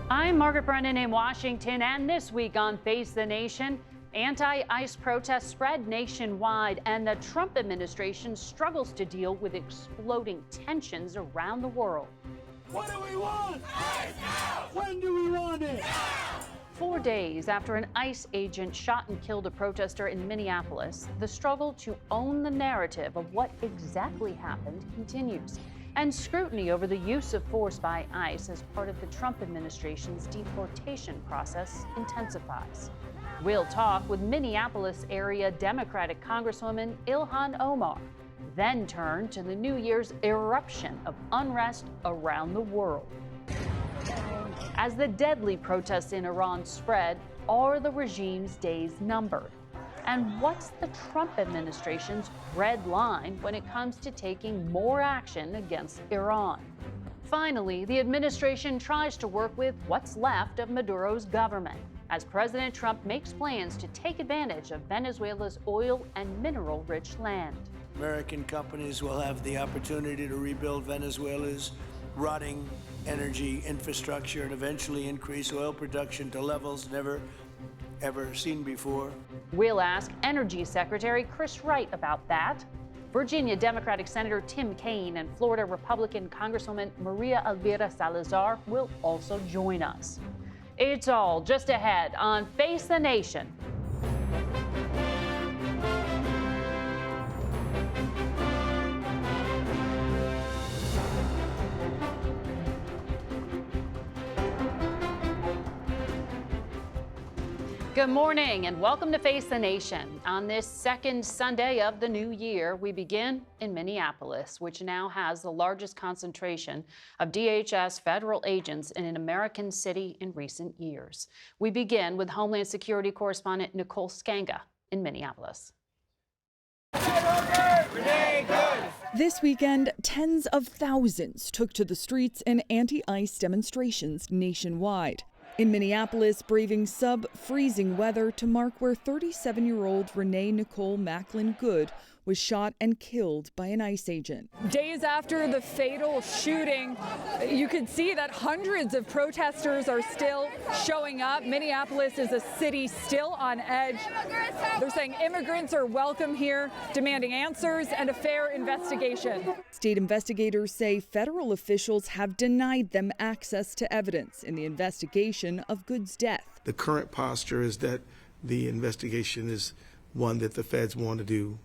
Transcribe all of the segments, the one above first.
I'm Margaret Brennan in Washington, and this week on Face the Nation, anti-ICE protests spread nationwide, and the Trump administration struggles to deal with exploding tensions around the world. What do we want? ICE now! When do we want it? Now! 4 days after an ICE agent shot and killed a protester in Minneapolis, the struggle to own the narrative of what exactly happened continues. And scrutiny over the use of force by ICE as part of the Trump administration's deportation process intensifies. We'll talk with Minneapolis area Democratic Congresswoman Ilhan Omar, then turn to the New Year's eruption of unrest around the world. As the deadly protests in Iran spread, are the regime's days numbered? And what's the Trump administration's red line when it comes to taking more action against Iran? Finally, the administration tries to work with what's left of Maduro's government as President Trump makes plans to take advantage of Venezuela's oil and mineral-rich land. American companies will have the opportunity to rebuild Venezuela's rotting energy infrastructure and eventually increase oil production to levels never ever seen before. We'll ask Energy Secretary Chris Wright about that. Virginia Democratic Senator Tim Kaine and Florida Republican Congresswoman Maria Elvira Salazar will also join us. It's all just ahead on Face the Nation. Good morning and welcome to Face the Nation. On this second Sunday of the new year, we begin in Minneapolis, which now has the largest concentration of DHS federal agents in an American city in recent years. We begin with Homeland Security correspondent Nicole Skanga in Minneapolis. This weekend, tens of thousands took to the streets in anti-ICE demonstrations nationwide. In Minneapolis, braving sub-freezing weather to mark where 37-year-old Renee Nicole Macklin Good was shot and killed by an ICE agent. Days after the fatal shooting, you can see that hundreds of protesters are still showing up. Minneapolis is a city still on edge. They're saying immigrants are welcome here, demanding answers and a fair investigation. State investigators say federal officials have denied them access to evidence in the investigation of Good's death. The current posture is that the investigation is one that the feds want to do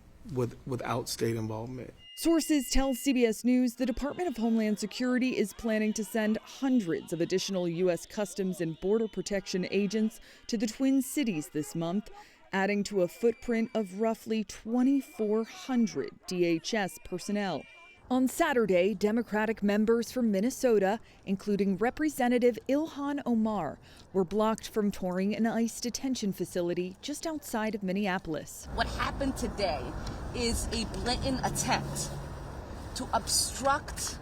without state involvement. Sources tell CBS News the Department of Homeland Security is planning to send hundreds of additional U.S. Customs and Border Protection agents to the Twin Cities this month, adding to a footprint of roughly 2,400 DHS personnel. On Saturday, Democratic members from Minnesota, including Representative Ilhan Omar, were blocked from touring an ICE detention facility just outside of Minneapolis. What happened today is a blatant attempt to obstruct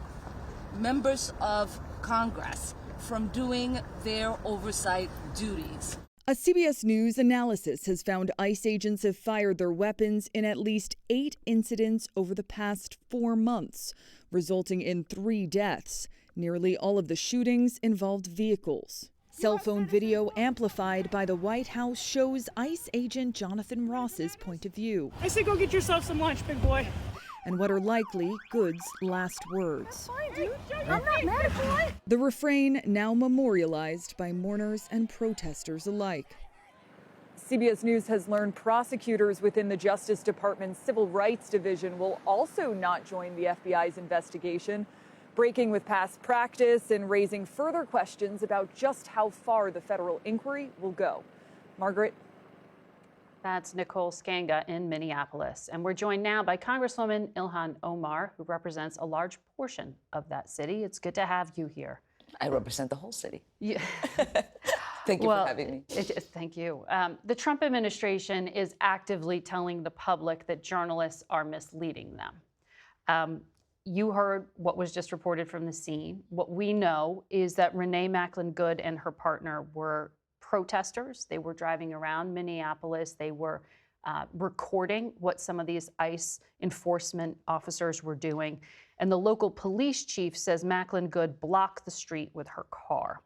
members of Congress from doing their oversight duties. A CBS News analysis has found ICE agents have fired their weapons in at least 8 incidents over the past 4 months, resulting in 3 deaths. Nearly all of the shootings involved vehicles. Cell phone video amplified by the White House shows ICE agent Jonathan Ross's point of view. I say go get yourself some lunch, big boy. And what are likely Good's last words. Fine, dude. I'm not mad at you. The refrain now memorialized by mourners and protesters alike. CBS News has learned prosecutors within the Justice Department's Civil Rights Division will also not join the FBI's investigation, breaking with past practice and raising further questions about just how far the federal inquiry will go. Margaret? That's Nicole Skanga in Minneapolis. And we're joined now by Congresswoman Ilhan Omar, who represents a large portion of that city. It's good to have you here. I represent the whole city. Yeah. Thank you for having me. Thank you. The Trump administration is actively telling the public that journalists are misleading them. You heard what was just reported from the scene. What we know is that Renee Macklin Good and her partner were protesters. They were driving around Minneapolis. They were recording what some of these ICE enforcement officers were doing. And the local police chief says Macklin Good blocked the street with her car.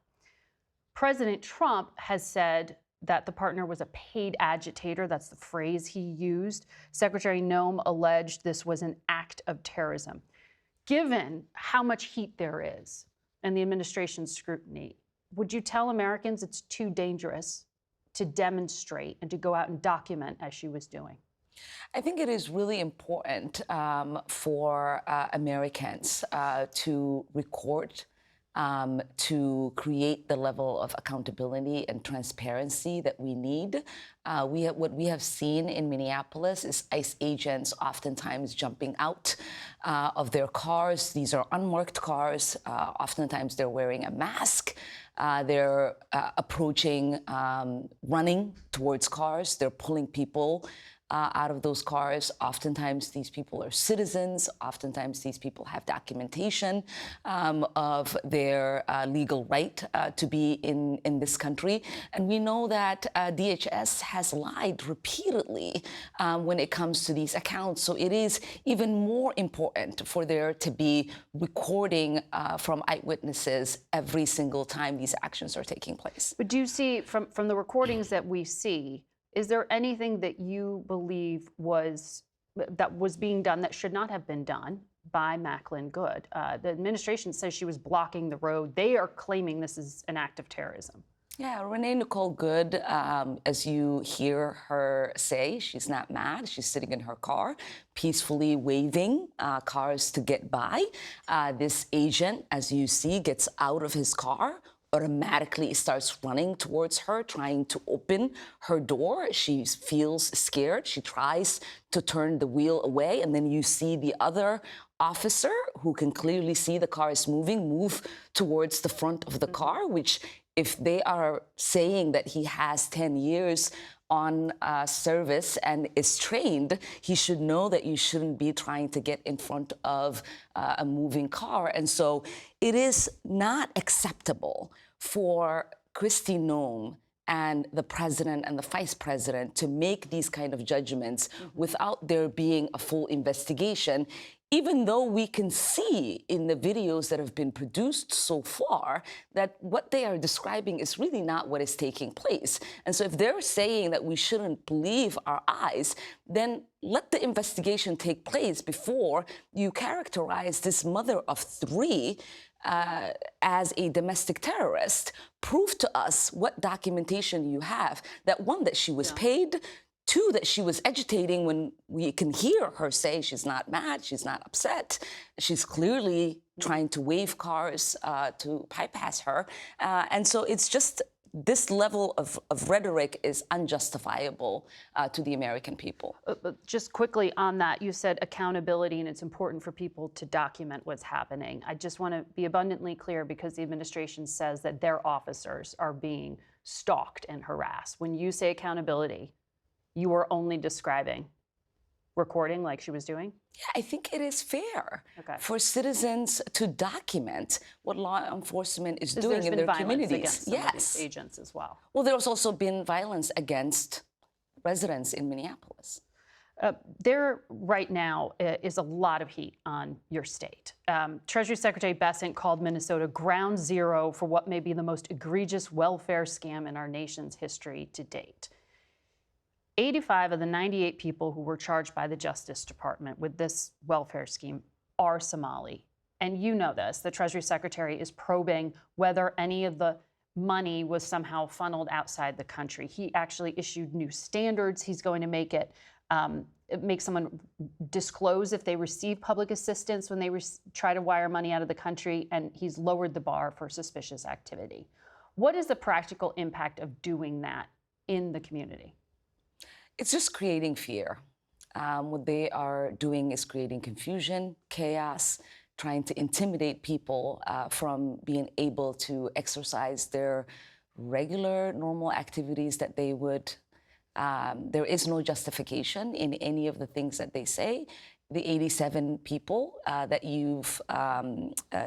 President Trump has said that the partner was a paid agitator. That's the phrase he used. Secretary Noem alleged this was an act of terrorism. Given how much heat there is and the administration's scrutiny, would you tell Americans it's too dangerous to demonstrate and to go out and document as she was doing? I think it is really important for Americans to record, to create the level of accountability and transparency that we need. What we have seen in Minneapolis is ICE agents oftentimes jumping out of their cars. These are unmarked cars. Oftentimes they're wearing a mask. They're approaching, running towards cars. They're pulling people out of those cars. Oftentimes these people are citizens. Oftentimes these people have documentation of their legal right to be in this country. And we know that DHS has lied repeatedly when it comes to these accounts. So it is even more important for there to be recording from eyewitnesses every single time these actions are taking place. But do you see from the recordings that we see, is there anything that you believe was being done that should not have been done by Macklin Good? The administration says she was blocking the road. They are claiming this is an act of terrorism. Yeah, Renee Nicole Good, as you hear her say, she's not mad. She's sitting in her car, peacefully waving cars to get by. This agent, as you see, gets out of his car, automatically starts running towards her, trying to open her door. She feels scared. She tries to turn the wheel away. And then you see the other officer, who can clearly see the car is moving, move towards the front of the car, which, if they are saying that he has 10 years on service and is trained, he should know that you shouldn't be trying to get in front of a moving car. And so it is not acceptable for Kristi Noem and the president and the vice president to make these kind of judgments without there being a full investigation, even though we can see in the videos that have been produced so far that what they are describing is really not what is taking place. And so if they're saying that we shouldn't believe our eyes, then let the investigation take place before you characterize this mother of three as a domestic terrorist. Prove to us what documentation you have, that one, that she was paid, two, that she was agitating when we can hear her say she's not mad, she's not upset. She's clearly trying to wave cars to bypass her. And so it's just, this level of rhetoric is unjustifiable to the American people. Just quickly on that, you said accountability, and it's important for people to document what's happening. I just want to be abundantly clear, because the administration says that their officers are being stalked and harassed. When you say accountability, you are only describing recording like she was doing? Yeah, I think it is fair for citizens to document what law enforcement is doing in their communities. Against some of these agents as well. Well, there's also been violence against residents in Minneapolis. There right now is a lot of heat on your state. Treasury Secretary Bessent called Minnesota ground zero for what may be the most egregious welfare scam in our nation's history to date. 85 of the 98 people who were charged by the Justice Department with this welfare scheme are Somali. And you know this, the Treasury Secretary is probing whether any of the money was somehow funneled outside the country. He actually issued new standards. He's going to make it make someone disclose if they receive public assistance when they try to wire money out of the country, and he's lowered the bar for suspicious activity. What is the practical impact of doing that in the community? It's just creating fear. What they are doing is creating confusion, chaos, trying to intimidate people from being able to exercise their regular, normal activities that they would. There is no justification in any of the things that they say. The 87 people that you've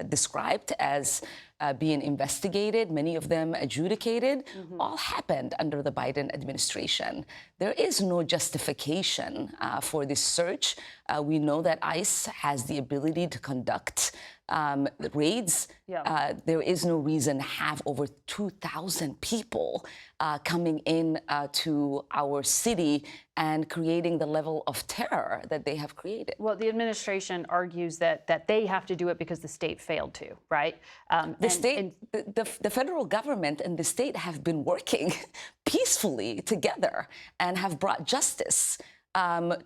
described as being investigated, many of them adjudicated, all happened under the Biden administration. There is no justification for this search. We know that ICE has the ability to conduct raids. There is no reason to have over 2,000 people coming in to our city and creating the level of terror that they have created. Well, the administration argues that they have to do it because the state failed to, right? The federal government and the state have been working peacefully together and have brought justice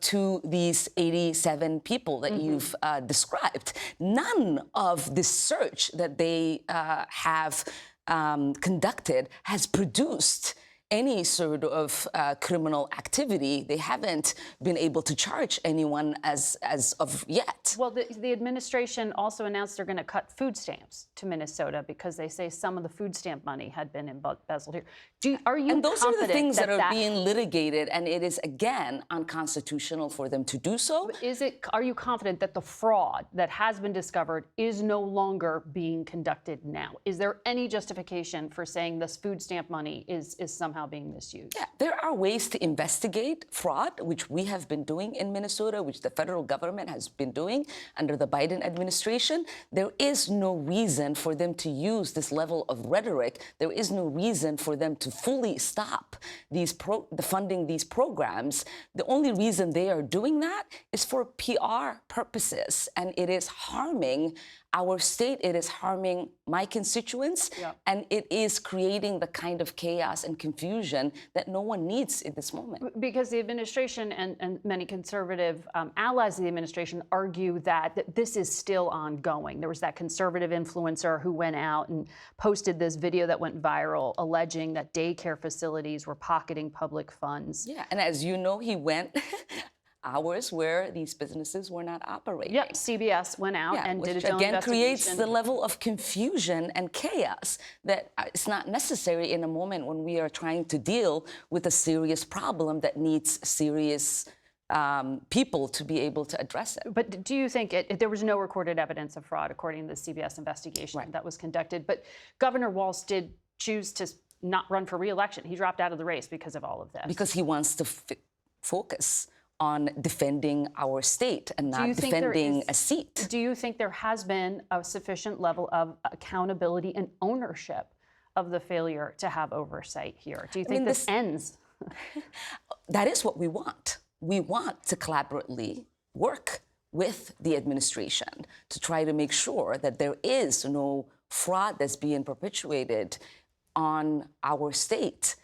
to these 87 people that you've described. None of the search that they have conducted has produced any sort of criminal activity. They haven't been able to charge anyone as of yet. Well, the administration also announced they're going to cut food stamps to Minnesota because they say some of the food stamp money had been embezzled here. Are you and those are the things that are being that litigated, and it is, again, unconstitutional for them to do so. Are you confident that the fraud that has been discovered is no longer being conducted now? Is there any justification for saying this food stamp money is somehow being misused? Yeah, there are ways to investigate fraud, which we have been doing in Minnesota, which the federal government has been doing under the Biden administration. There is no reason for them to use this level of rhetoric. There is no reason for them to fully stop funding these programs. The only reason they are doing that is for PR purposes, and it is harming our state, it is harming my constituents, and it is creating the kind of chaos and confusion that no one needs in this moment. Because the administration and many conservative allies of the administration argue that this is still ongoing. There was that conservative influencer who went out and posted this video that went viral alleging that daycare facilities were pocketing public funds. Yeah, and as you know, he went hours where these businesses were not operating. Yep, CBS went out and did its own again investigation. creates the level of confusion and chaos that is not necessary in a moment when we are trying to deal with a serious problem that needs serious people to be able to address it. But do you think there was no recorded evidence of fraud according to the CBS investigation that was conducted? But Governor Walz did choose to not run for re-election. He dropped out of the race because of all of this. Because he wants to focus on defending our state and not defending a seat. Do you think there has been a sufficient level of accountability and ownership of the failure to have oversight here? Do you think this ends? That is what we want. We want to collaboratively work with the administration to try to make sure that there is no fraud that's being perpetuated on our state.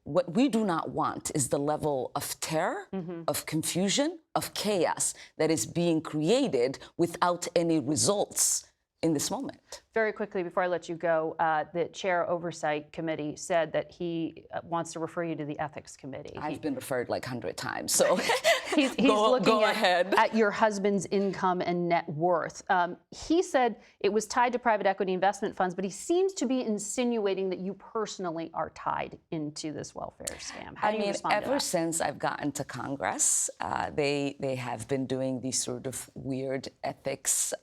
What we do not want is the level of terror, of confusion, of chaos that is being created without any results in this moment. Very quickly, before I let you go, the Chair Oversight Committee said that he wants to refer you to the Ethics Committee. I've been referred like 100 times, so he's looking at your husband's income and net worth. He said it was tied to private equity investment funds, but he seems to be insinuating that you personally are tied into this welfare scam. How do you respond to that? Ever since I've gotten to Congress, they have been doing these sort of weird ethics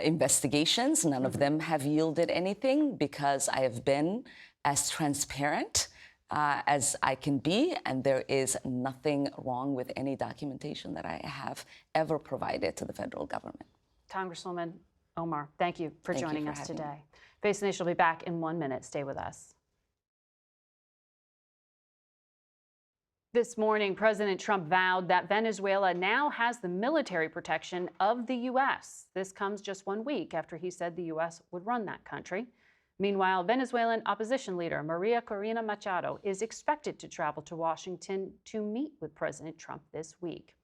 investigations. None of them have yielded anything because I have been as transparent as I can be, and there is nothing wrong with any documentation that I have ever provided to the federal government. Congresswoman Omar, thank you for joining us today. Face the Nation will be back in 1 minute. Stay with us. This morning, President Trump vowed that Venezuela now has the military protection of the U.S. This comes just 1 week after he said the U.S. would run that country. Meanwhile, Venezuelan opposition leader Maria Corina Machado is expected to travel to Washington to meet with President Trump this week.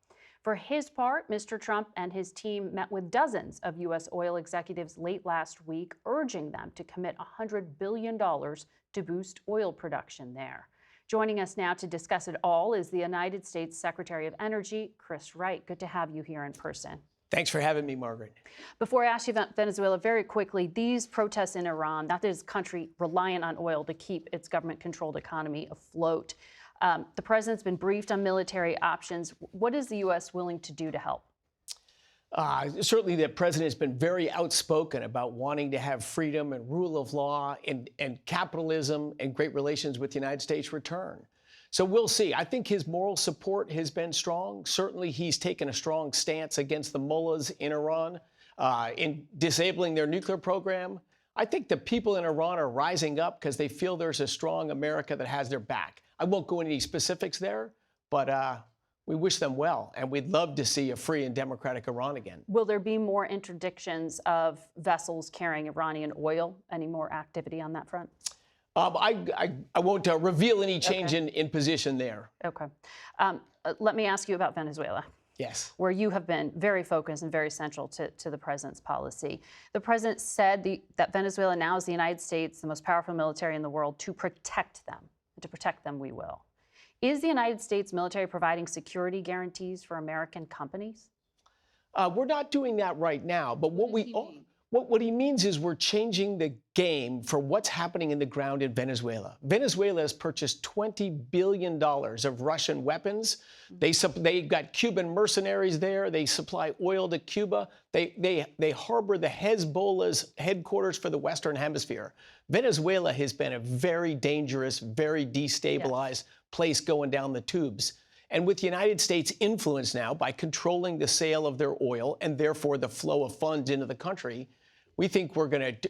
For his part, Mr. Trump and his team met with dozens of U.S. oil executives late last week, urging them to commit $100 billion to boost oil production there. Joining us now to discuss it all is the United States Secretary of Energy, Chris Wright. Good to have you here in person. Thanks for having me, Margaret. Before I ask you about Venezuela, very quickly, these protests in Iran, that is a country reliant on oil to keep its government-controlled economy afloat. The president's been briefed on military options. What is the U.S. willing to do to help? Certainly the president has been very outspoken about wanting to have freedom and rule of law and capitalism and great relations with the United States return. So we'll see. I think his moral support has been strong. Certainly he's taken a strong stance against the mullahs in Iran in disabling their nuclear program. I think the people in Iran are rising up because they feel there's a strong America that has their back. I won't go into any specifics there, but we wish them well, and we'd love to see a free and democratic Iran again. Will there be more interdictions of vessels carrying Iranian oil? Any more activity on that front? I won't reveal any change in position there. Okay. Let me ask you about Venezuela. Yes. Where you have been very focused and very central to the president's policy. The president said that Venezuela now is the United States, the most powerful military in the world, to protect them. And to protect them, we will. Is the United States military providing security guarantees for American companies? We're not doing that right now, but what he means is we're changing the game for what's happening in the ground in Venezuela. Venezuela has purchased $20 billion of Russian weapons. They got Cuban mercenaries there. They supply oil to Cuba. They harbor the Hezbollah's headquarters for the Western Hemisphere. Venezuela has been a very dangerous, very destabilized place going down the tubes. And with the United States' influence now by controlling the sale of their oil and therefore the flow of funds into the country, we think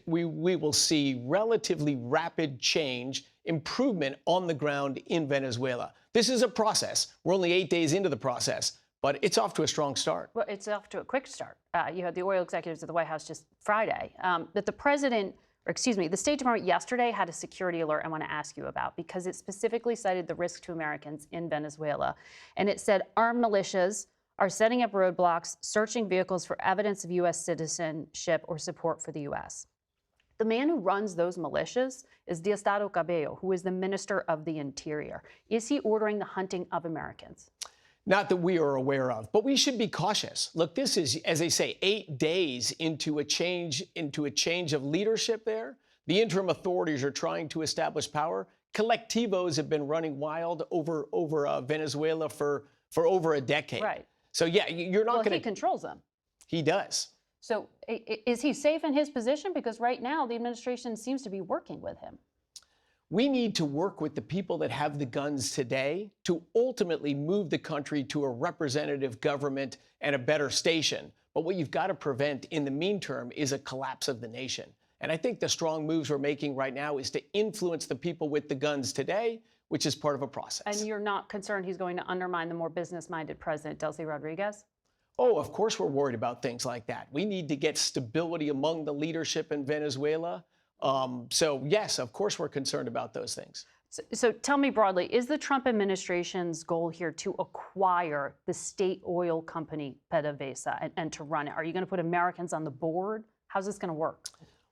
we will see relatively rapid change, improvement on the ground in Venezuela. This is a process. We're only 8 days into the process, but it's off to a strong start. Well, it's off to a quick start. You had the oil executives at the White House just Friday. But the State Department yesterday had a security alert I want to ask you about because it specifically cited the risk to Americans in Venezuela. And it said armed militias are setting up roadblocks, searching vehicles for evidence of U.S. citizenship or support for the U.S. The man who runs those militias is Diosdado Cabello, who is the Minister of the Interior. Is he ordering the hunting of Americans? Not that we are aware of, but we should be cautious. Look, this is, as they say, 8 days into a change of leadership there. The interim authorities are trying to establish power. Collectivos have been running wild over Venezuela for over a decade. Right. So, yeah, you're not going to... He controls them. He does. So is he safe in his position? Because right now the administration seems to be working with him. We need to work with the people that have the guns today to ultimately move the country to a representative government and a better station. But what you've got to prevent in the meantime is a collapse of the nation. And I think the strong moves we're making right now is to influence the people with the guns today, which is part of a process. And you're not concerned he's going to undermine the more business-minded President Delcy Rodriguez? Oh, of course we're worried about things like that. We need to get stability among the leadership in Venezuela. So, yes, of course we're concerned about those things. So tell me broadly, is the Trump administration's goal here to acquire the state oil company PDVSA and to run it? Are you going to put Americans on the board? How's this going to work?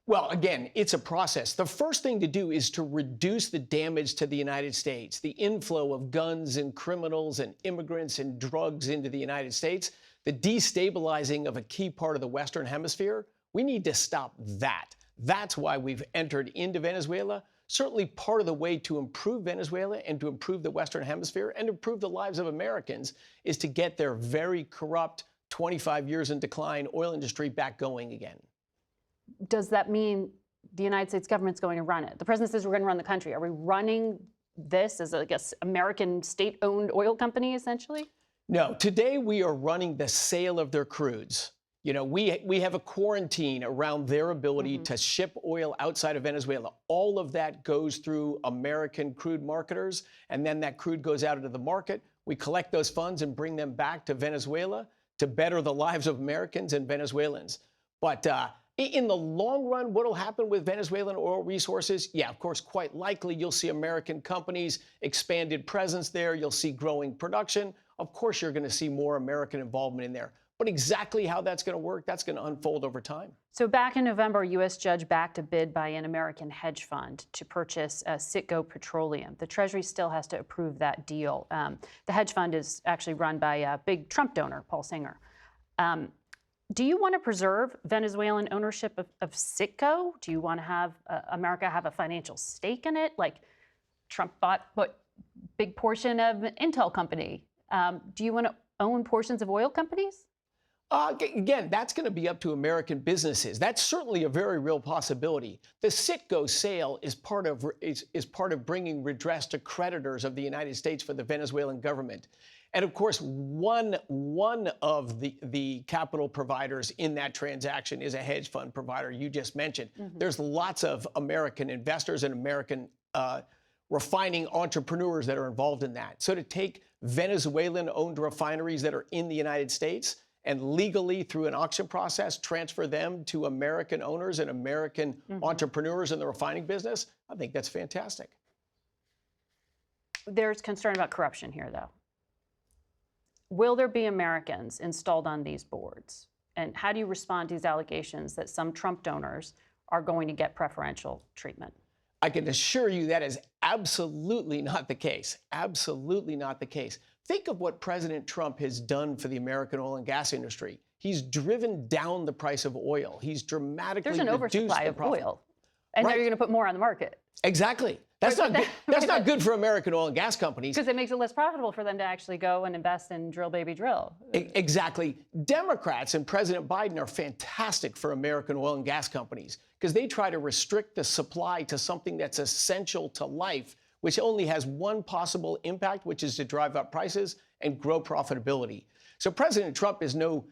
Well, again, it's a process. The first thing to do is to reduce the damage to the United States, the inflow of guns and criminals and immigrants and drugs into the United States, the destabilizing of a key part of the Western Hemisphere. We need to stop that. That's why we've entered into Venezuela. Certainly part of the way to improve Venezuela and to improve the Western Hemisphere and improve the lives of Americans is to get their very corrupt, 25 years in decline oil industry back going again. Does that mean the United States government's going to run it? The president says we're going to run the country. Are we running this as a American state-owned oil company, essentially? No. Today, we are running the sale of their crudes. You know, we have a quarantine around their ability to ship oil outside of Venezuela. All of that goes through American crude marketers, and then that crude goes out into the market. We collect those funds and bring them back to Venezuela to better the lives of Americans and Venezuelans. But in the long run, what will happen with Venezuelan oil resources? Yeah, of course, quite likely you'll see American companies, expanded presence there. You'll see growing production. Of course, you're going to see more American involvement in there. But exactly how that's going to work, that's going to unfold over time. So back in November, a U.S. judge backed a bid by an American hedge fund to purchase Citgo Petroleum. The Treasury still has to approve that deal. The hedge fund is actually run by a big Trump donor, Paul Singer. Do you want to preserve Venezuelan ownership of Citgo? Do you want to have America have a financial stake in it? Like Trump bought what big portion of an Intel company. Do you want to own portions of oil companies? Again, that's going to be up to American businesses. That's certainly a very real possibility. The Citgo sale is part of bringing redress to creditors of the United States for the Venezuelan government. And of course, one of the capital providers in that transaction is a hedge fund provider you just mentioned. Mm-hmm. There's lots of American investors and American refining entrepreneurs that are involved in that. So to take Venezuelan-owned refineries that are in the United States and legally, through an auction process, transfer them to American owners and American entrepreneurs in the refining business, I think that's fantastic. There's concern about corruption here, though. Will there be Americans installed on these boards? And how do you respond to these allegations that some Trump donors are going to get preferential treatment? I can assure you that is absolutely not the case. Absolutely not the case. Think of what President Trump has done for the American oil and gas industry. He's driven down the price of oil. He's dramatically reduced the profit. There's an oversupply of oil, and now you're going to put more on the market. Exactly. That's not good. That's not good for American oil and gas companies. Because it makes it less profitable for them to actually go and invest in drill, baby, drill. Exactly. Democrats and President Biden are fantastic for American oil and gas companies because they try to restrict the supply to something that's essential to life, which only has one possible impact, which is to drive up prices and grow profitability. So President Trump is no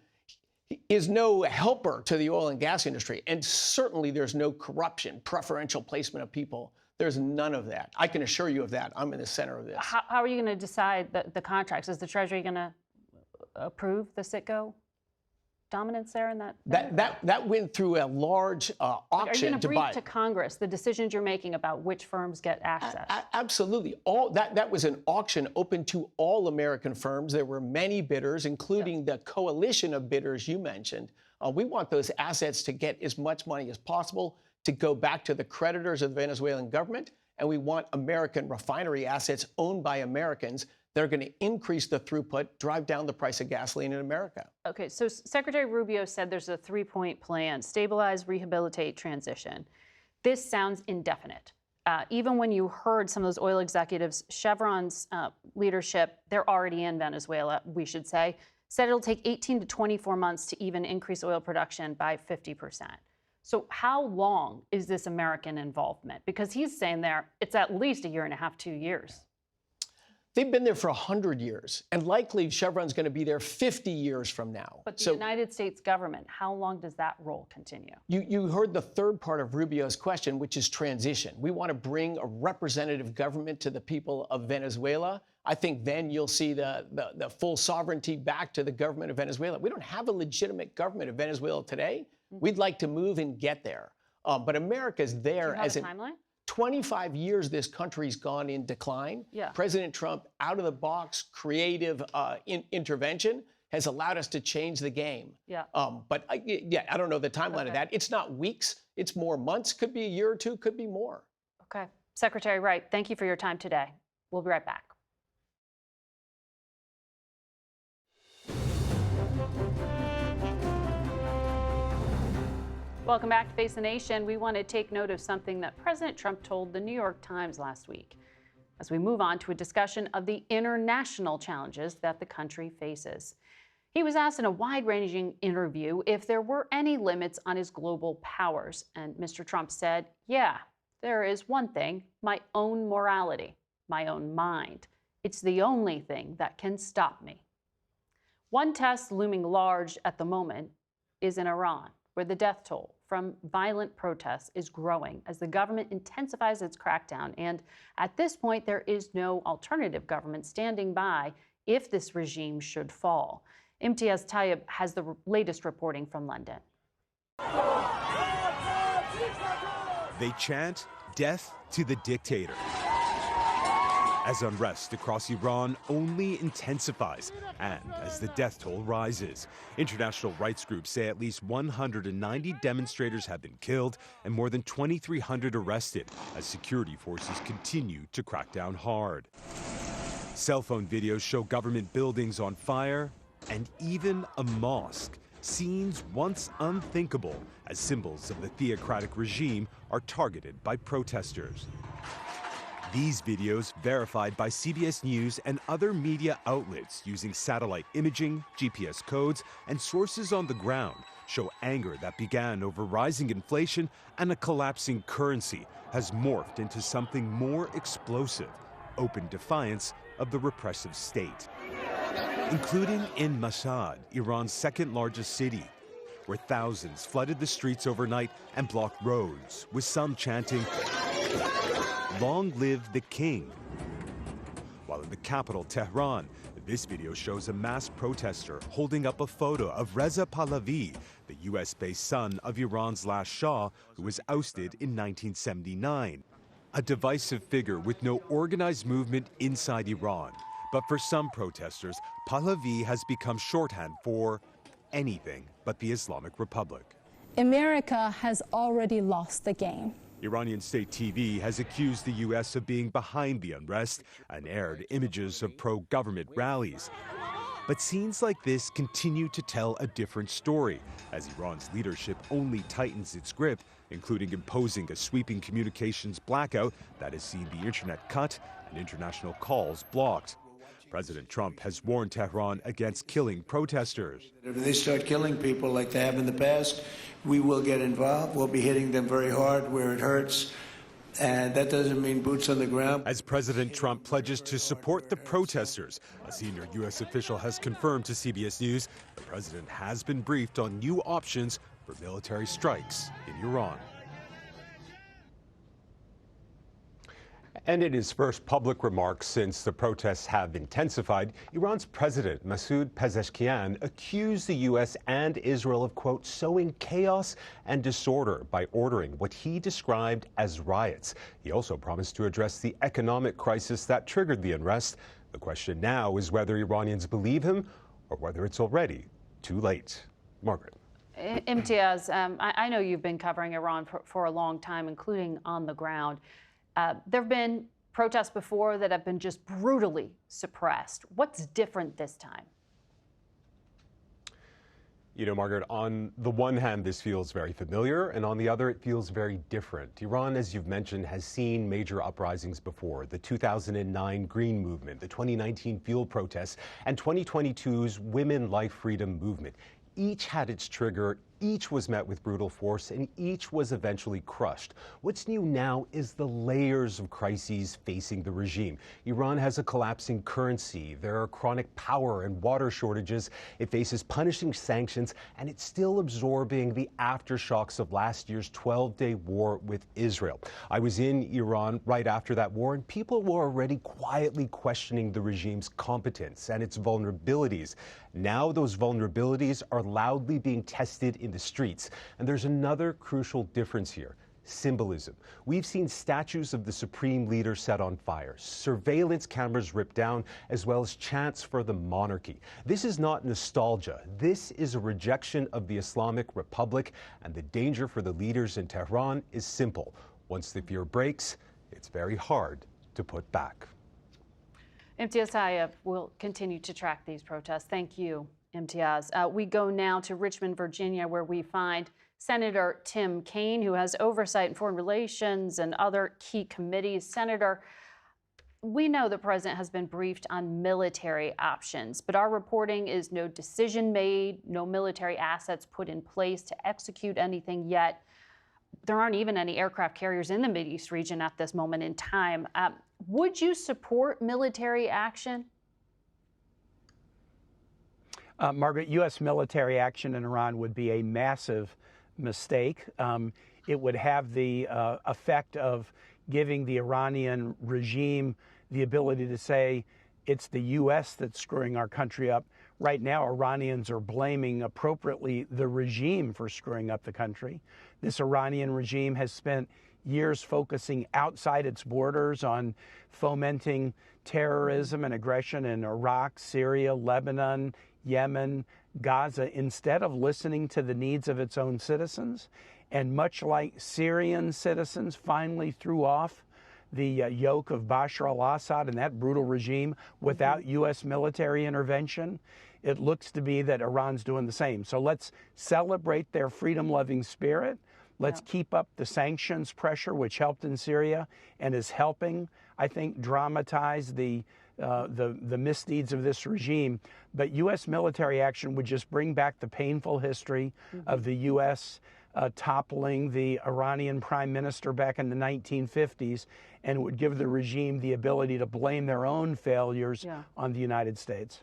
helper to the oil and gas industry. And certainly there's no corruption, preferential placement of people. There's none of that. I can assure you of that. I'm in the center of this. How are you going to decide the contracts? Is the Treasury going to approve the Citgo dominance there in that? That went through a large auction to buy. Are you going to brief to Congress the decisions you're making about which firms get access? Absolutely. That was an auction open to all American firms. There were many bidders, including the coalition of bidders you mentioned. We want those assets to get as much money as possible to go back to the creditors of the Venezuelan government, and we want American refinery assets owned by Americans that are going to increase the throughput, drive down the price of gasoline in America. Okay, so Secretary Rubio said there's a 3-point plan: stabilize, rehabilitate, transition. This sounds indefinite. Even when you heard some of those oil executives, Chevron's leadership, they're already in Venezuela, we should say, said it'll take 18 to 24 months to even increase oil production by 50%. So how long is this American involvement? Because he's saying there it's at least 1.5 years, 2 years. They've been there for 100 years, and likely Chevron's going to be there 50 years from now. But the United States government, how long does that role continue? You heard the third part of Rubio's question, which is transition. We want to bring a representative government to the people of Venezuela. I think then you'll see the full sovereignty back to the government of Venezuela. We don't have a legitimate government of Venezuela today. We'd like to move and get there. But America's there as a timeline? 25 years this country's gone in decline. Yeah. President Trump, out-of-the-box, creative intervention has allowed us to change the game. Yeah. But I don't know the timeline of that. It's not weeks. It's more months. Could be a year or two. Could be more. Okay. Secretary Wright, thank you for your time today. We'll be right back. Welcome back to Face the Nation. We want to take note of something that President Trump told the New York Times last week as we move on to a discussion of the international challenges that the country faces. He was asked in a wide-ranging interview if there were any limits on his global powers. And Mr. Trump said, yeah, there is one thing, my own morality, my own mind. It's the only thing that can stop me. One test looming large at the moment is in Iran, where the death toll from violent protests is growing as the government intensifies its crackdown. And at this point, there is no alternative government standing by if this regime should fall. Imtiaz Tayyib has the latest reporting from London. They chant, "Death to the dictator," as unrest across Iran only intensifies and as the death toll rises. International rights groups say at least 190 demonstrators have been killed and more than 2,300 arrested as security forces continue to crack down hard. Cell phone videos show government buildings on fire and even a mosque. Scenes once unthinkable as symbols of the theocratic regime are targeted by protesters. These videos, verified by CBS News and other media outlets using satellite imaging, GPS codes, and sources on the ground, show anger that began over rising inflation and a collapsing currency has morphed into something more explosive, open defiance of the repressive state. Including in Mashhad, Iran's second largest city, where thousands flooded the streets overnight and blocked roads, with some chanting, "Long live the king." While in the capital, Tehran, this video shows a mass protester holding up a photo of Reza Pahlavi, the US-based son of Iran's last Shah, who was ousted in 1979. A divisive figure with no organized movement inside Iran. But for some protesters, Pahlavi has become shorthand for anything but the Islamic Republic. America has already lost the game. Iranian state TV has accused the U.S. of being behind the unrest and aired images of pro-government rallies. But scenes like this continue to tell a different story, as Iran's leadership only tightens its grip, including imposing a sweeping communications blackout that has seen the internet cut and international calls blocked. President Trump has warned Tehran against killing protesters. If they start killing people like they have in the past, we will get involved. We'll be hitting them very hard where it hurts. And that doesn't mean boots on the ground. As President Trump pledges to support the protesters, a senior U.S. official has confirmed to CBS News the president has been briefed on new options for military strikes in Iran. And in his first public remarks since the protests have intensified, Iran's President Masoud Pezeshkian accused the U.S. and Israel of, quote, sowing chaos and disorder by ordering what he described as riots. He also promised to address the economic crisis that triggered the unrest. The question now is whether Iranians believe him or whether it's already too late. Margaret. Imtiaz, I know you've been covering Iran for a long time, including on the ground. There have been protests before that have been just brutally suppressed. What's different this time? You know, Margaret, on the one hand, this feels very familiar, and on the other, it feels very different. Iran, as you've mentioned, has seen major uprisings before. The 2009 Green Movement, the 2019 fuel protests, and 2022's Women Life Freedom Movement. Each had its trigger, each was met with brutal force, and each was eventually crushed. What's new now is the layers of crises facing the regime. Iran has a collapsing currency, there are chronic power and water shortages, it faces punishing sanctions, and it's still absorbing the aftershocks of last year's 12-day war with Israel. I was in Iran right after that war, and people were already quietly questioning the regime's competence and its vulnerabilities. Now those vulnerabilities are loudly being tested in the streets. And there's another crucial difference here: symbolism. We've seen statues of the supreme leader set on fire, surveillance cameras ripped down, as well as chants for the monarchy. This is not nostalgia. This is a rejection of the Islamic Republic, and the danger for the leaders in Tehran is simple. Once the fear breaks, it's very hard to put back. Imtiaz Hayab will continue to track these protests. Thank you, Imtiaz. We go now to Richmond, Virginia, where we find Senator Tim Kaine, who has oversight in foreign relations and other key committees. Senator, we know the president has been briefed on military options, but our reporting is no decision made, no military assets put in place to execute anything yet. There aren't even any aircraft carriers in the Mideast region at this moment in time. Would you support military action? Margaret, U.S. military action in Iran would be a massive mistake. It would have the effect of giving the Iranian regime the ability to say it's the U.S. that's screwing our country up. Right now, Iranians are blaming appropriately the regime for screwing up the country. This Iranian regime has spent years focusing outside its borders on fomenting terrorism and aggression in Iraq, Syria, Lebanon, Yemen, Gaza, instead of listening to the needs of its own citizens. And much like Syrian citizens finally threw off the yoke of Bashar al-Assad and that brutal regime without U.S. military intervention, it looks to be that Iran's doing the same. So let's celebrate their freedom-loving spirit, Let's keep up the sanctions pressure, which helped in Syria and is helping, I think, dramatize the misdeeds of this regime. But U.S. military action would just bring back the painful history of the U.S. Toppling the Iranian prime minister back in the 1950s, and would give the regime the ability to blame their own failures on the United States.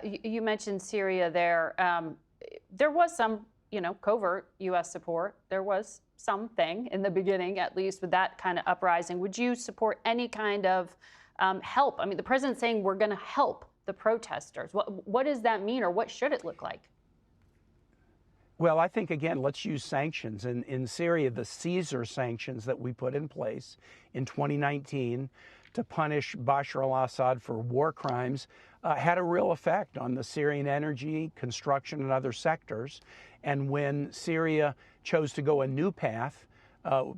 You mentioned Syria there. There was some, covert U.S. support. There was something in the beginning, at least, with that kind of uprising. Would you support any kind of help? I mean, the president's saying we're going to help the protesters. What does that mean, or what should it look like? Well, I think, again, let's use sanctions. In Syria, the Caesar sanctions that we put in place in 2019 to punish Bashar al-Assad for war crimes had a real effect on the Syrian energy, construction, and other sectors. And when Syria chose to go a new path,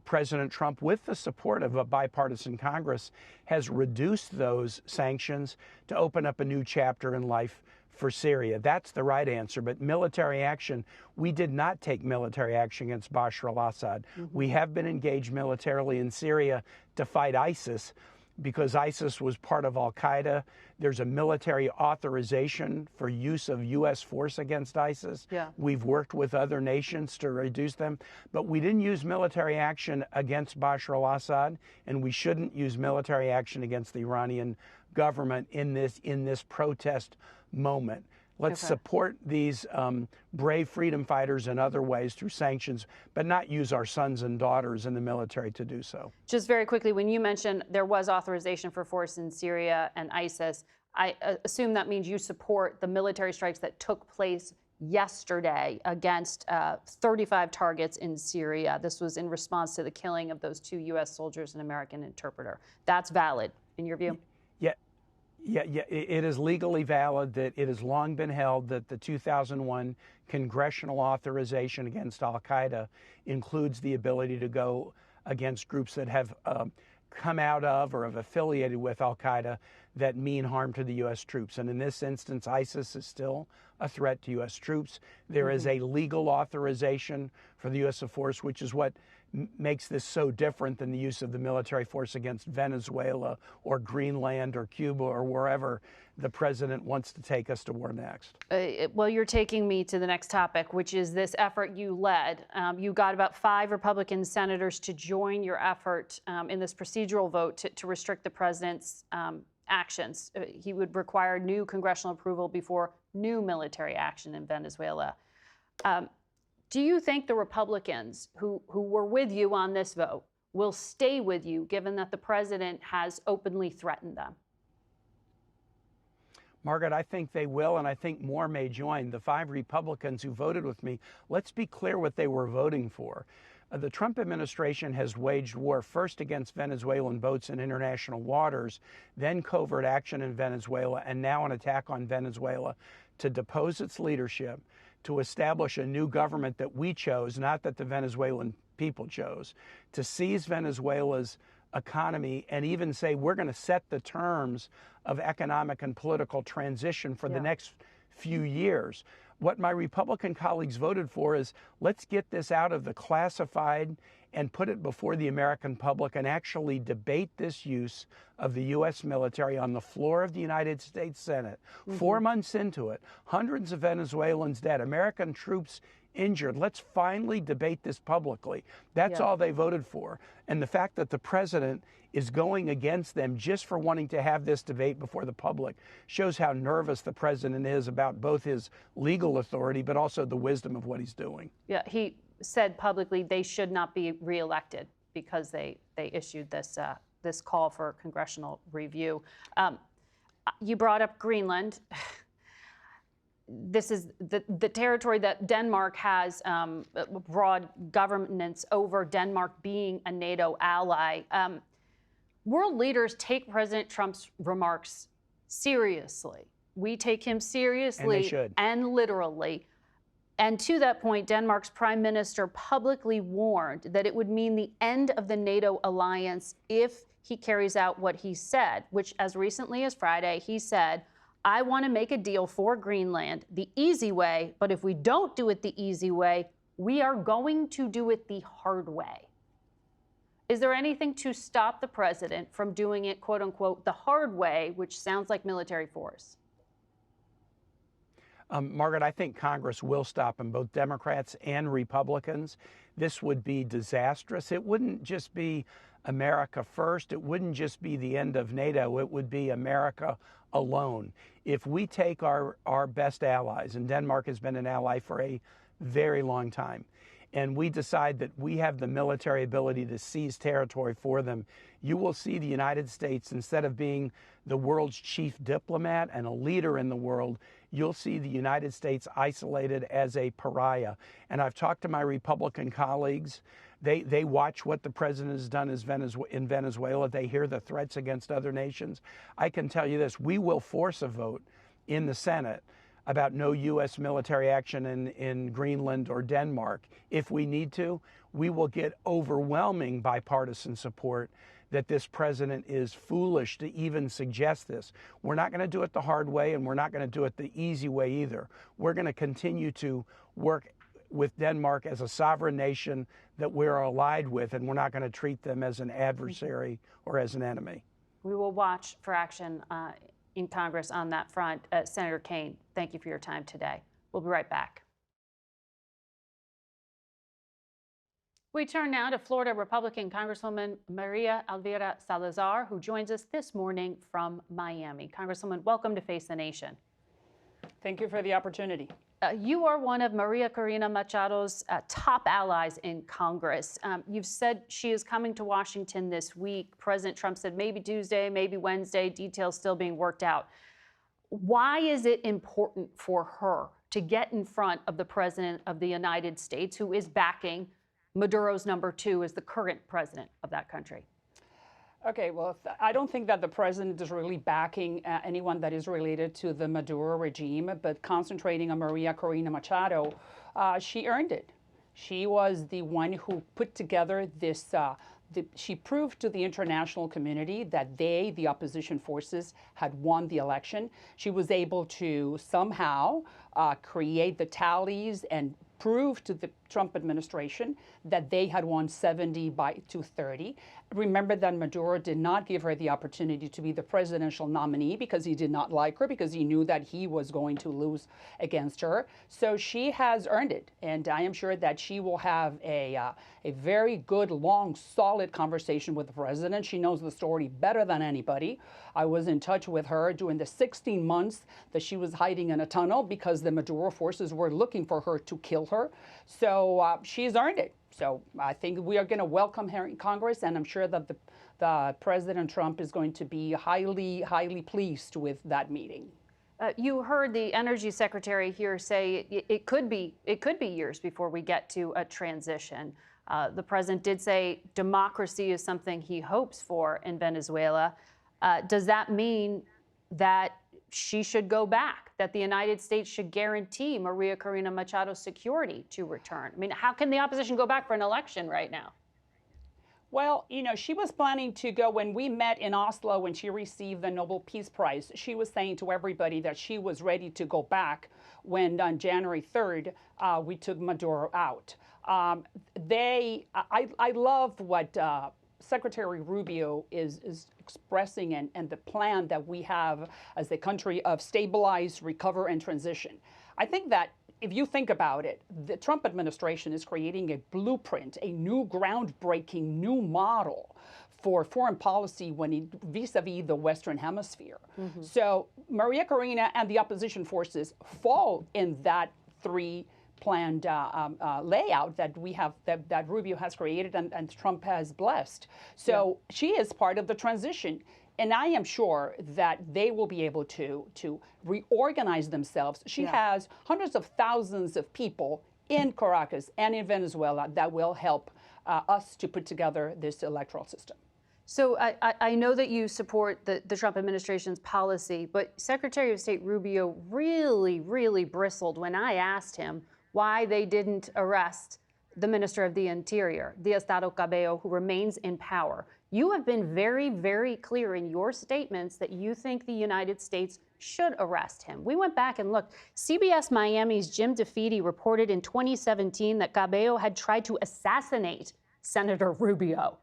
President Trump, with the support of a bipartisan Congress, has reduced those sanctions to open up a new chapter in life for Syria. That's the right answer. But military action, we did not take military action against Bashar al-Assad. We have been engaged militarily in Syria to fight ISIS, because ISIS was part of al-Qaeda. There's a military authorization for use of U.S. force against ISIS. We've worked with other nations to reduce them, but we didn't use military action against Bashar al-Assad, and we shouldn't use military action against the Iranian government in this protest moment. Let's support these brave freedom fighters in other ways through sanctions, but not use our sons and daughters in the military to do so. Just very quickly, when you mentioned there was authorization for force in Syria and ISIS, I assume that means you support the military strikes that took place yesterday against 35 targets in Syria. This was in response to the killing of those 2 U.S. soldiers and American interpreter. That's valid, in your view? Yeah, it is legally valid. That it has long been held that the 2001 congressional authorization against al-Qaeda includes the ability to go against groups that have come out of or have affiliated with al-Qaeda that mean harm to the U.S. troops. And in this instance, ISIS is still a threat to U.S. troops. There is a legal authorization for the use of force, which is what makes this so different than the use of the military force against Venezuela or Greenland or Cuba or wherever the president wants to take us to war next. Well, you're taking me to the next topic, which is this effort you led. You got about 5 Republican senators to join your effort in this procedural vote to restrict the president's actions. He would require new congressional approval before new military action in Venezuela. Do you think the Republicans who were with you on this vote will stay with you, given that the president has openly threatened them? Margaret, I think they will, and I think more may join. The 5 Republicans who voted with me, let's be clear what they were voting for. The Trump administration has waged war first against Venezuelan boats in international waters, then covert action in Venezuela, and now an attack on Venezuela to depose its leadership, to establish a new government that we chose, not that the Venezuelan people chose, to seize Venezuela's economy and even say we're going to set the terms of economic and political transition for the next few years. What my Republican colleagues voted for is let's get this out of the classified and put it before the American public and actually debate this use of the U.S. military on the floor of the United States Senate. 4 months into it, hundreds of Venezuelans dead, American troops injured. Let's finally debate this publicly. That's all they voted for. And the fact that the president is going against them just for wanting to have this debate before the public shows how nervous the president is about both his legal authority but also the wisdom of what he's doing. Yeah, he said publicly they should not be reelected because they issued this call for congressional review. You brought up Greenland. This is the territory that Denmark has broad governance over, Denmark being a NATO ally. World leaders take President Trump's remarks seriously. We take him seriously and literally. And to that point, Denmark's prime minister publicly warned that it would mean the end of the NATO alliance if he carries out what he said, which as recently as Friday, he said, I want to make a deal for Greenland the easy way, but if we don't do it the easy way, we are going to do it the hard way. Is there anything to stop the president from doing it, quote unquote, the hard way, which sounds like military force? Margaret, I think Congress will stop him, both Democrats and Republicans. This would be disastrous. It wouldn't just be America first. It wouldn't just be the end of NATO. It would be America alone. If we take our best allies, and Denmark has been an ally for a very long time, and we decide that we have the military ability to seize territory for them, you will see the United States, instead of being the world's chief diplomat and a leader in the world, you'll see the United States isolated as a pariah. And I've talked to my Republican colleagues. They watch what the president has done in Venezuela. They hear the threats against other nations. I can tell you this, we will force a vote in the Senate about no U.S. military action in Greenland or Denmark. If we need to, we will get overwhelming bipartisan support that this president is foolish to even suggest this. We're not going to do it the hard way, and we're not going to do it the easy way either. We're going to continue to work with Denmark as a sovereign nation that we're allied with, and we're not going to treat them as an adversary or as an enemy. We will watch for action in Congress on that front. Senator Kaine, thank you for your time today. We'll be right back. We turn now to Florida Republican Congresswoman Maria Elvira Salazar, who joins us this morning from Miami. Congresswoman, welcome to Face the Nation. Thank you for the opportunity. You are one of Maria Corina Machado's top allies in Congress. You've said she is coming to Washington this week. President Trump said maybe Tuesday, maybe Wednesday, details still being worked out. Why is it important for her to get in front of the President of the United States, who is backing Maduro's #2 as the current president of that country? Okay, well, I don't think that the president is really backing anyone that is related to the Maduro regime, but concentrating on Maria Corina Machado, she earned it. She was the one who put together this, she proved to the international community that they, the opposition forces, had won the election. She was able to somehow create the tallies and prove to the Trump administration that they had won 70 to 30. Remember that Maduro did not give her the opportunity to be the presidential nominee because he did not like her, because he knew that he was going to lose against her. So she has earned it, and I am sure that she will have a very good, long, solid conversation with the president. She knows the story better than anybody. I was in touch with her during the 16 months that she was hiding in a tunnel because the Maduro forces were looking for her to kill her. So she's earned it. So I think we are going to welcome her in Congress, and I'm sure that the President Trump is going to be highly, highly pleased with that meeting. You heard the Energy Secretary here say it could be years before we get to a transition. The president did say democracy is something he hopes for in Venezuela. Does that mean that she should go back, that the United States should guarantee Maria Corina Machado's security to return? I mean, how can the opposition go back for an election right now? Well, you know, she was planning to go. When we met in Oslo, when she received the Nobel Peace Prize, she was saying to everybody that she was ready to go back when on January 3rd, we took Maduro out. I love what Secretary Rubio is expressing and the plan that we have as a country of stabilize, recover, and transition. I think that if you think about it, the Trump administration is creating a blueprint, a new groundbreaking new model for foreign policy vis-a-vis the Western Hemisphere. Mm-hmm. So Maria Corina and the opposition forces fall in that planned layout that we have, that Rubio has created and Trump has blessed. So she is part of the transition. And I am sure that they will be able to reorganize themselves. She has hundreds of thousands of people in Caracas and in Venezuela that will help us to put together this electoral system. So I know that you support the Trump administration's policy, but Secretary of State Rubio really, really bristled when I asked him why they didn't arrest the Minister of the Interior, Diosdado Cabello, who remains in power. You have been very, very clear in your statements that you think the United States should arrest him. We went back and looked. CBS Miami's Jim DeFede reported in 2017 that Cabello had tried to assassinate Senator Rubio.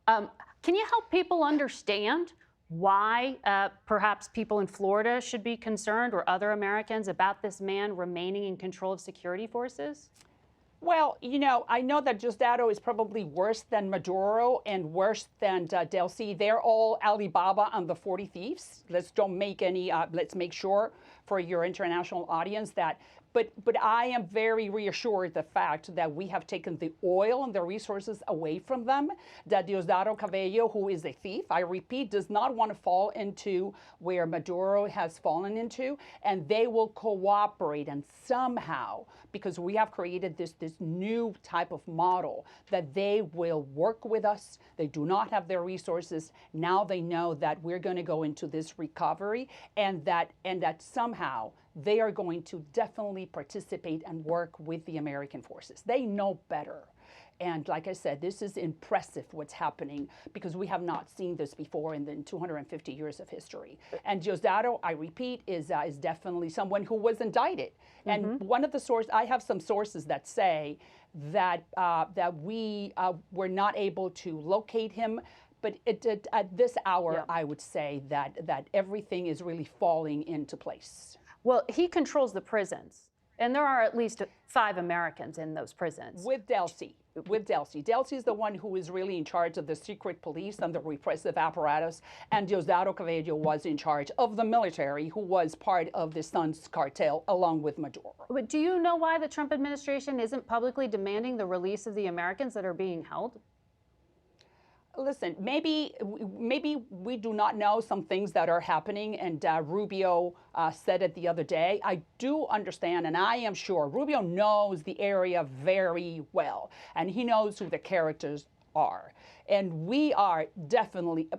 Can you help people understand why perhaps people in Florida should be concerned, or other Americans, about this man remaining in control of security forces? Well, you know, I know that Diosdado is probably worse than Maduro and worse than Delcy. They're all Alibaba and the 40 Thieves. Let's make sure for your international audience that. But I am very reassured the fact that we have taken the oil and the resources away from them, that Diosdado Cabello, who is a thief, I repeat, does not want to fall into where Maduro has fallen into, and they will cooperate, and somehow, because we have created this new type of model, that they will work with us. They do not have their resources. Now they know that we're going to go into this recovery, and that somehow they are going to definitely participate and work with the American forces. They know better. And like I said, this is impressive what's happening, because we have not seen this before in the 250 years of history. And Diosdado, I repeat, is definitely someone who was indicted. And one of the sources, I have some sources that say that we were not able to locate him. But at this hour, I would say that everything is really falling into place. Well, he controls the prisons, and there are at least 5 Americans in those prisons. With Delcy. Delcy is the one who is really in charge of the secret police and the repressive apparatus, and Diosdado Cabello was in charge of the military, who was part of the Suns cartel along with Maduro. But do you know why the Trump administration isn't publicly demanding the release of the Americans that are being held? Listen, maybe we do not know some things that are happening, and Rubio said it the other day. I do understand, and I am sure Rubio knows the area very well, and he knows who the characters are. And we are definitely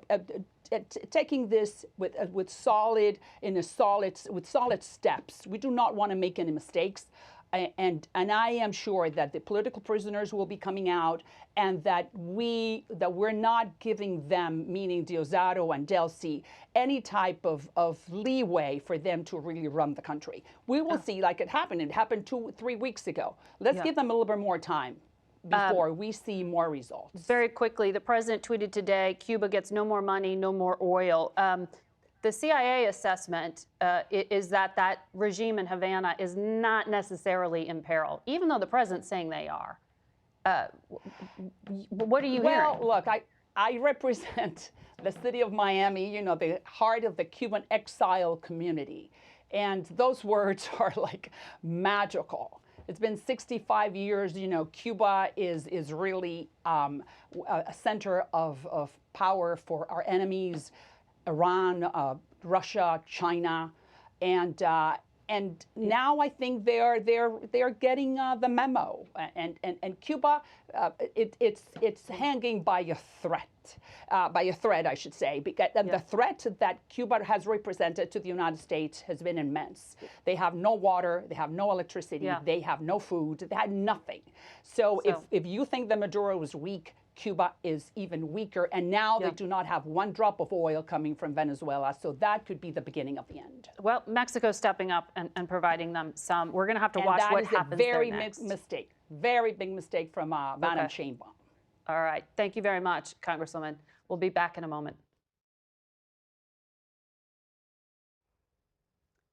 taking this with solid steps. We do not want to make any mistakes. And I am sure that the political prisoners will be coming out, and that we're not giving them, meaning Diosdado and Delcy, any type of leeway for them to really run the country. We will see, like it happened. It happened 2-3 weeks ago. Let's give them a little bit more time before we see more results. Very quickly, the president tweeted today, Cuba gets no more money, no more oil. The CIA assessment is that regime in Havana is not necessarily in peril, even though the president's saying they are. What are you hearing? Well, look, I represent the city of Miami, you know, the heart of the Cuban exile community. And those words are like magical. It's been 65 years, you know, Cuba is really a center of power for our enemies. Iran, Russia, China, and now I think they're getting the memo, and Cuba, it's hanging by a thread, I should say, because the threat that Cuba has represented to the United States has been immense. They have no water, they have no electricity, they have no food, they had nothing. So if you think that Maduro is weak, Cuba is even weaker, and now they do not have one drop of oil coming from Venezuela, so that could be the beginning of the end. Well, Mexico's stepping up and providing them some. We're going to have to watch what happens there next. Very big mistake from Madam Sheinbaum. All right. Thank you very much, Congresswoman. We'll be back in a moment.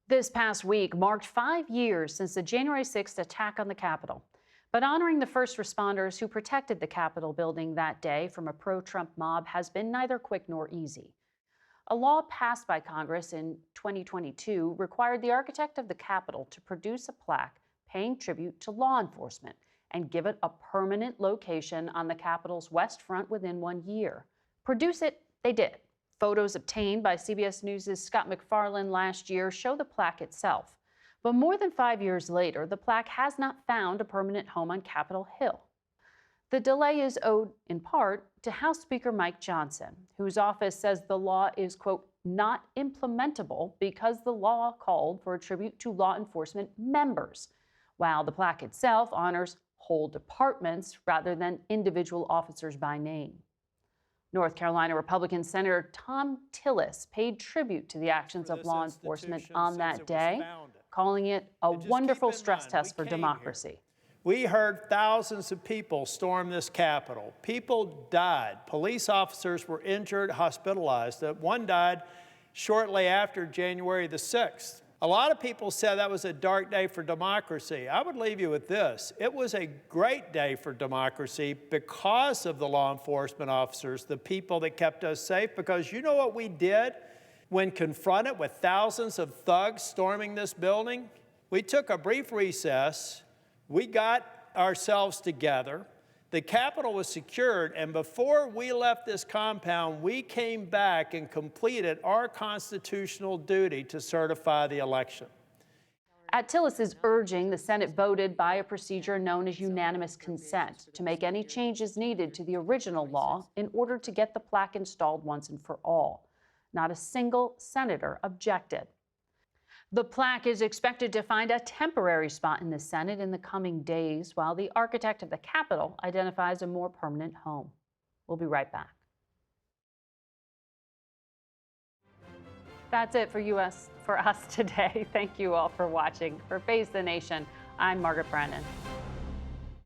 This past week marked 5 years since the January 6th attack on the Capitol. But honoring the first responders who protected the Capitol building that day from a pro-Trump mob has been neither quick nor easy. A law passed by Congress in 2022 required the architect of the Capitol to produce a plaque paying tribute to law enforcement and give it a permanent location on the Capitol's West Front within 1 year. Produce it, they did. Photos obtained by CBS News' Scott MacFarlane last year show the plaque itself. But more than 5 years later, the plaque has not found a permanent home on Capitol Hill. The delay is owed, in part, to House Speaker Mike Johnson, whose office says the law is, quote, not implementable because the law called for a tribute to law enforcement members, while the plaque itself honors whole departments rather than individual officers by name. North Carolina Republican Senator Tom Tillis paid tribute to the actions of law enforcement on that day, calling it a wonderful stress test for democracy. We heard thousands of people storm this Capitol. People died. Police officers were injured, hospitalized. One died shortly after January the 6th. A lot of people said that was a dark day for democracy. I would leave you with this. It was a great day for democracy because of the law enforcement officers, the people that kept us safe, because you know what we did when confronted with thousands of thugs storming this building? We took a brief recess. We got ourselves together. The Capitol was secured, and before we left this compound, we came back and completed our constitutional duty to certify the election. At Tillis's urging, the Senate voted by a procedure known as unanimous consent to make any changes needed to the original law in order to get the plaque installed once and for all. Not a single senator objected. The plaque is expected to find a temporary spot in the Senate in the coming days, while the architect of the Capitol identifies a more permanent home. We'll be right back. That's it for us today. Thank you all for watching. For Face the Nation, I'm Margaret Brennan.